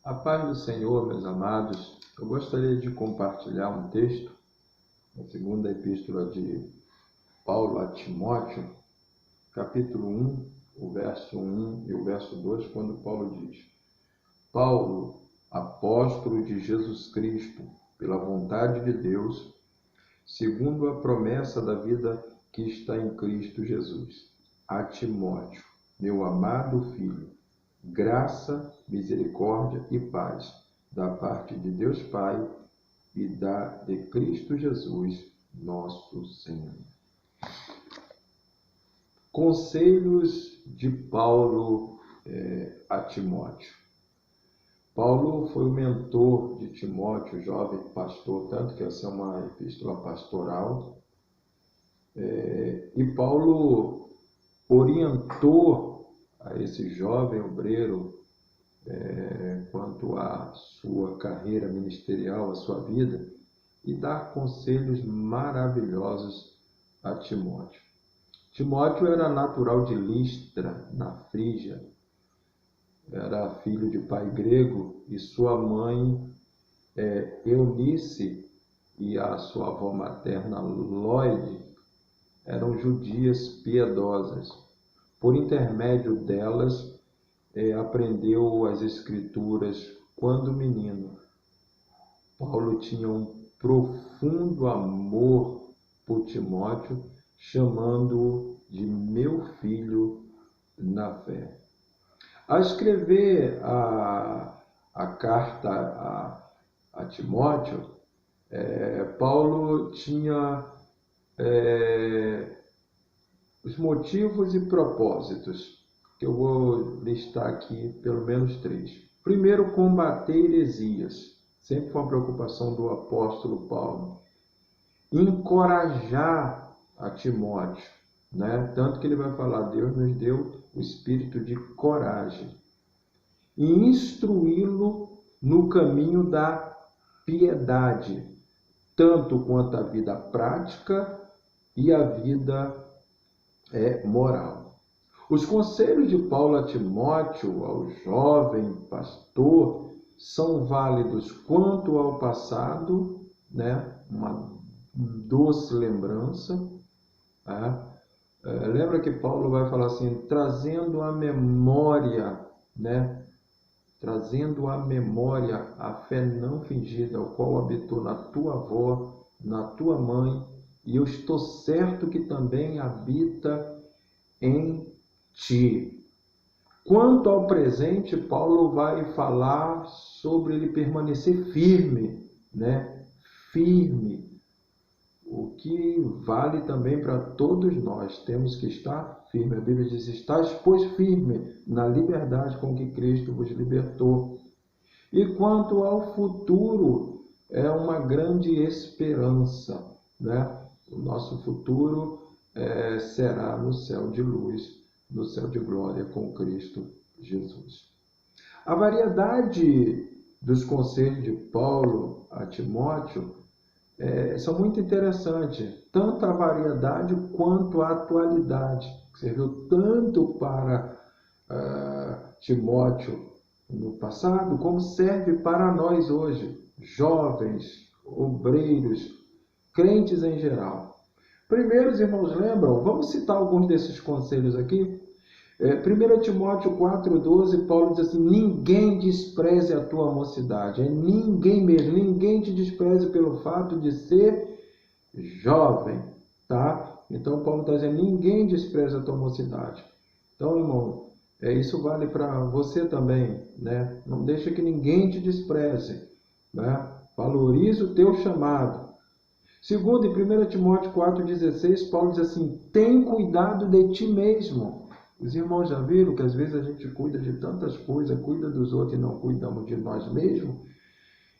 A paz do Senhor, meus amados, eu gostaria de compartilhar um texto na segunda epístola de Paulo a Timóteo, capítulo 1, o verso 1 e o verso 2, quando Paulo diz: Paulo, apóstolo de Jesus Cristo, pela vontade de Deus, segundo a promessa da vida que está em Cristo Jesus, a Timóteo, meu amado filho, graça, misericórdia e paz, da parte de Deus Pai e de Cristo Jesus, nosso Senhor. Conselhos de Paulo a Timóteo. Paulo foi o mentor de Timóteo, jovem pastor, tanto que essa é uma epístola pastoral. E Paulo orientou a esse jovem obreiro quanto à sua carreira ministerial, à sua vida, e dar conselhos maravilhosos a Timóteo. Timóteo era natural de Listra, na Frígia, era filho de pai grego, e sua mãe, Eunice, e a sua avó materna, Lóide, eram judias piedosas. Por intermédio delas, aprendeu as Escrituras quando menino. Paulo tinha um profundo amor por Timóteo, chamando-o de meu filho na fé. Ao escrever a carta a Timóteo, Paulo tinha os motivos e propósitos, que eu vou listar aqui pelo menos 3. Primeiro, combater heresias. Sempre foi uma preocupação do apóstolo Paulo. Encorajar a Timóteo, né? Tanto que ele vai falar, Deus nos deu o espírito de coragem. E instruí-lo no caminho da piedade, tanto quanto a vida prática e a vida moral. Os conselhos de Paulo a Timóteo, ao jovem pastor, são válidos quanto ao passado, né? Uma doce lembrança. Lembra que Paulo vai falar assim, trazendo à memória, né? Trazendo à memória a fé não fingida, ao qual habitou na tua avó, na tua mãe, e eu estou certo que também habita em ti. Quanto ao presente, Paulo vai falar sobre ele permanecer firme, né? Firme. O que vale também para todos nós. Temos que estar firme. A Bíblia diz, estás, pois, firme na liberdade com que Cristo vos libertou. E quanto ao futuro, é uma grande esperança, né? O nosso futuro será no céu de luz, no céu de glória com Cristo Jesus. A variedade dos conselhos de Paulo a Timóteo são muito interessantes, tanto a variedade quanto a atualidade. Serviu tanto para Timóteo no passado, como serve para nós hoje, jovens, obreiros, crentes em geral. Primeiro, os irmãos lembram, vamos citar alguns desses conselhos aqui. 1 Timóteo 4,12, Paulo diz assim, ninguém despreze a tua mocidade, ninguém mesmo, ninguém te despreze pelo fato de ser jovem, tá? Então, Paulo está dizendo, ninguém despreze a tua mocidade. Então, irmão, isso vale para você também, né? Não deixa que ninguém te despreze, né? Valorize o teu chamado. Segundo, em 1 Timóteo 4,16, Paulo diz assim, tem cuidado de ti mesmo. Os irmãos já viram que às vezes a gente cuida de tantas coisas, cuida dos outros e não cuidamos de nós mesmos?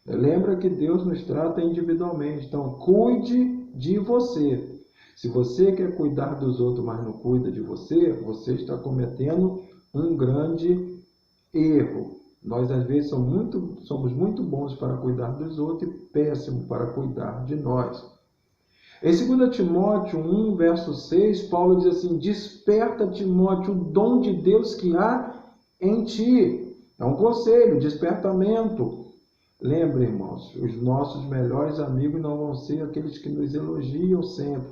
Lembra que Deus nos trata individualmente. Então, cuide de você. Se você quer cuidar dos outros, mas não cuida de você, você está cometendo um grande erro. Nós, às vezes, somos muito bons para cuidar dos outros e péssimos para cuidar de nós. Em 2 Timóteo 1, verso 6, Paulo diz assim, desperta, Timóteo, o dom de Deus que há em ti. É um conselho, despertamento. Lembre, irmãos, os nossos melhores amigos não vão ser aqueles que nos elogiam sempre,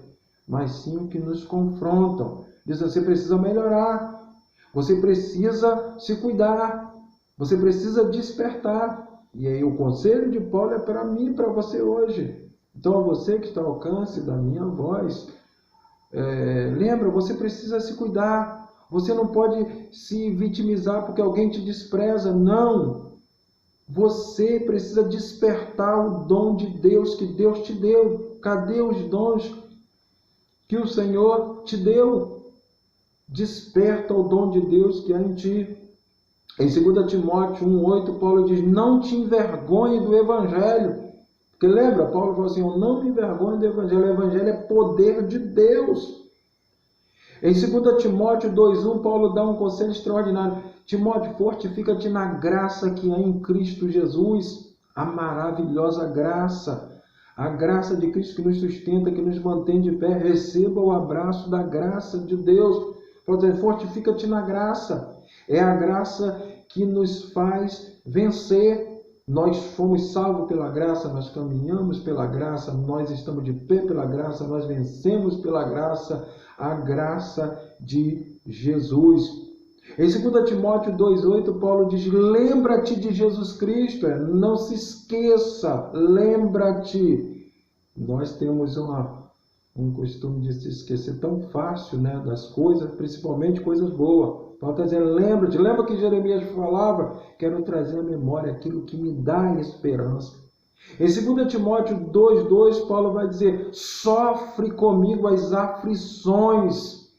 mas sim os que nos confrontam. Diz, você precisa melhorar, você precisa se cuidar, você precisa despertar. E aí o conselho de Paulo é para mim e para você hoje. Então, a você que está ao alcance da minha voz, lembra, você precisa se cuidar. Você não pode se vitimizar porque alguém te despreza. Não! Você precisa despertar o dom de Deus que Deus te deu. Cadê os dons que o Senhor te deu? Desperta o dom de Deus que há em ti. Em 2 Timóteo 1,8, Paulo diz, não te envergonhe do Evangelho. Porque lembra, Paulo falou assim, eu não me envergonho do Evangelho. O Evangelho é poder de Deus. Em 2 Timóteo 2,1, Paulo dá um conselho extraordinário. Timóteo, fortifica-te na graça que há em Cristo Jesus. A maravilhosa graça. A graça de Cristo que nos sustenta, que nos mantém de pé. Receba o abraço da graça de Deus. Fortifica-te na graça. É a graça que nos faz vencer. Nós fomos salvos pela graça, nós caminhamos pela graça, nós estamos de pé pela graça, nós vencemos pela graça, a graça de Jesus. Em 2 Timóteo 2,8, Paulo diz, lembra-te de Jesus Cristo, não se esqueça, lembra-te. Nós temos um costume de se esquecer tão fácil, né, das coisas, principalmente coisas boas. Paulo está dizendo, lembra-te, lembra que Jeremias falava? Quero trazer à memória aquilo que me dá esperança. Em 2 Timóteo 2,2, Paulo vai dizer, sofre comigo as aflições.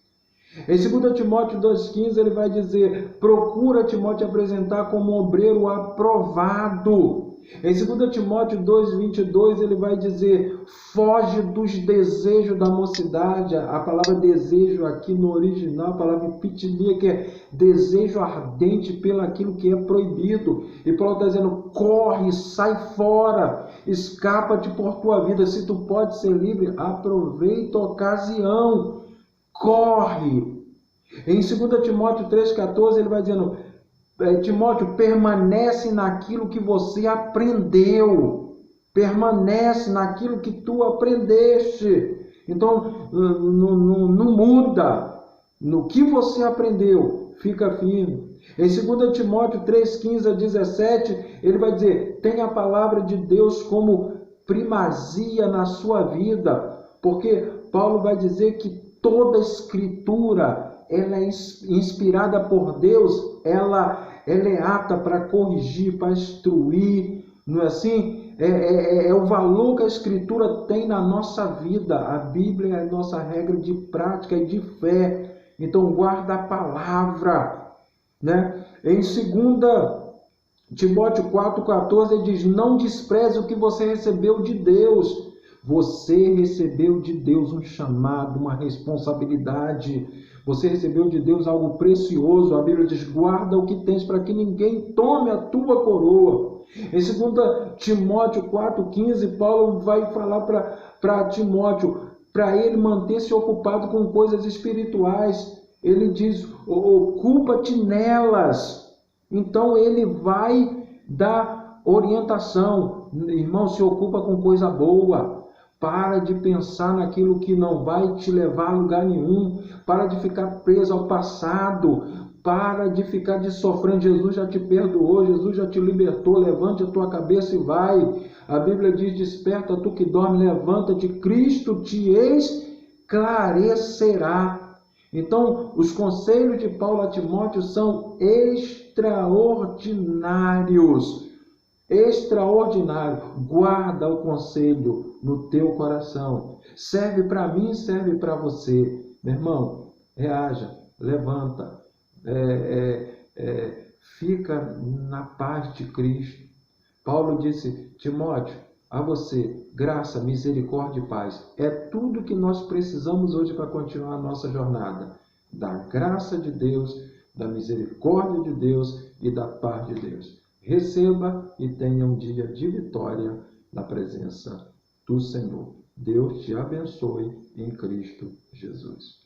Em 2 Timóteo 2,15, ele vai dizer, procura Timóteo apresentar como obreiro aprovado. Em 2 Timóteo 2,22, ele vai dizer, foge dos desejos da mocidade. A palavra desejo aqui no original, a palavra pitinia, que é desejo ardente pelo aquilo que é proibido. E Paulo está dizendo, corre, sai fora, escapa-te por tua vida. Se tu pode ser livre, aproveita a ocasião, corre. Em 2 Timóteo 3,14, ele vai dizendo, Timóteo, permanece naquilo que você aprendeu. Permanece naquilo que tu aprendeste. Então, não muda. No que você aprendeu, fica firme. Em 2 Timóteo 3,15 a 17, ele vai dizer, tenha a palavra de Deus como primazia na sua vida. Porque Paulo vai dizer que toda a Escritura, ela é inspirada por Deus, ela é apta para corrigir, para instruir, não é assim? É o valor que a Escritura tem na nossa vida. A Bíblia é a nossa regra de prática e de fé. Então, guarda a palavra, né? Em 2 Timóteo 4,14, ele diz, não despreze o que você recebeu de Deus. Você recebeu de Deus um chamado, uma responsabilidade. Você recebeu de Deus algo precioso. A Bíblia diz, guarda o que tens para que ninguém tome a tua coroa. Em 2 Timóteo 4,15, Paulo vai falar para Timóteo, para ele manter-se ocupado com coisas espirituais. Ele diz, ocupa-te nelas. Então ele vai dar orientação. Irmão, se ocupa com coisa boa. Para de pensar naquilo que não vai te levar a lugar nenhum. Para de ficar preso ao passado. Para de ficar sofrendo. Jesus já te perdoou, Jesus já te libertou. Levante a tua cabeça e vai. A Bíblia diz, desperta tu que dorme, levanta-te, Cristo te esclarecerá. Então, os conselhos de Paulo a Timóteo são extraordinários. Extraordinário. Guarda o conselho no teu coração. Serve para mim, serve para você. Meu irmão, reaja, levanta, fica na paz de Cristo. Paulo disse, Timóteo, a você, graça, misericórdia e paz. É tudo que nós precisamos hoje para continuar a nossa jornada. Da graça de Deus, da misericórdia de Deus e da paz de Deus. Receba e tenha um dia de vitória na presença do Senhor. Deus te abençoe em Cristo Jesus.